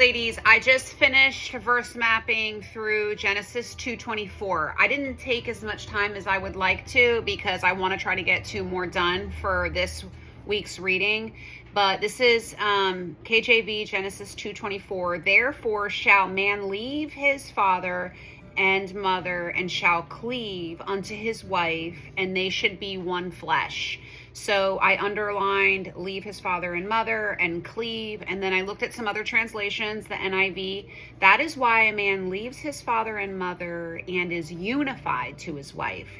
Ladies, I just finished verse mapping through Genesis 2:24. I didn't take as much time as I would like to because I want to try to get two more done for this week's reading. But this is KJV Genesis 2:24. Therefore shall man leave his father and mother and shall cleave unto his wife, and they should be one flesh. So I underlined leave his father and mother and cleave. And then I looked at some other translations, the NIV. That is why a man leaves his father and mother and is unified to his wife,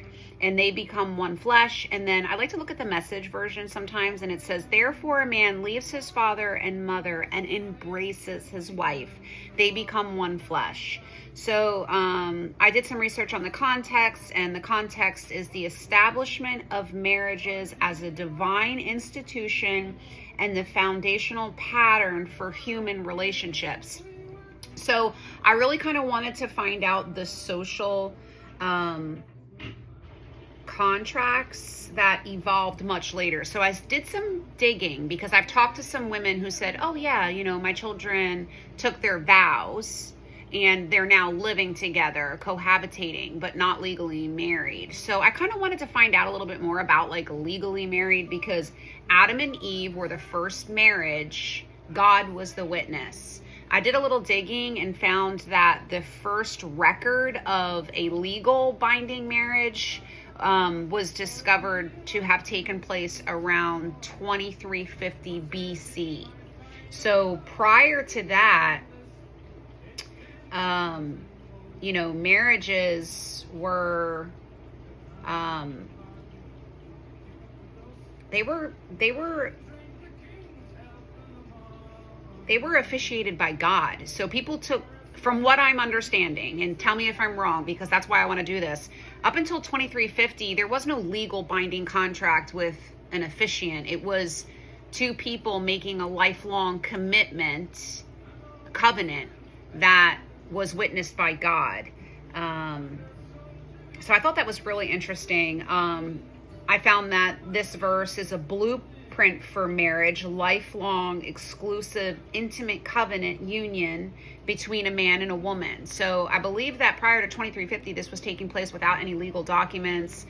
and they become one flesh. And then I like to look at the Message version sometimes, and it says, therefore a man leaves his father and mother and embraces his wife. They become one flesh. So I did some research on the context, and the context is the establishment of marriages as a divine institution and the foundational pattern for human relationships. So I really kind of wanted to find out the social contracts that evolved much later. So I did some digging because I've talked to some women who said, oh yeah, my children took their vows and they're now living together, cohabitating, but not legally married. So I kind of wanted to find out a little bit more about legally married, because Adam and Eve were the first marriage. God was the witness. I did a little digging and found that the first record of a legal binding marriage was discovered to have taken place around 2350 BC. So prior to that, marriages were, they were officiated by God. So people took, from what I'm understanding, and tell me if I'm wrong, because that's why I want to do this, up until 2350, there was no legal binding contract with an officiant. It was two people making a lifelong commitment, covenant, that was witnessed by God. So I thought that was really interesting. I found that this verse is a blueprint for marriage, lifelong, exclusive, intimate covenant union between a man and a woman. So I believe that prior to 2350, this was taking place without any legal documents.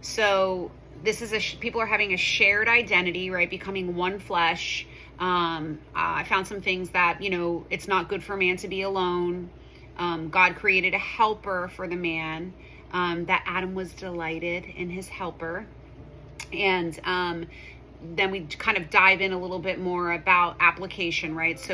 So this is people are having a shared identity, right? Becoming one flesh. I found some things that, it's not good for a man to be alone. God created a helper for the man, that Adam was delighted in his helper. And then we kind of dive in a little bit more about application, right? So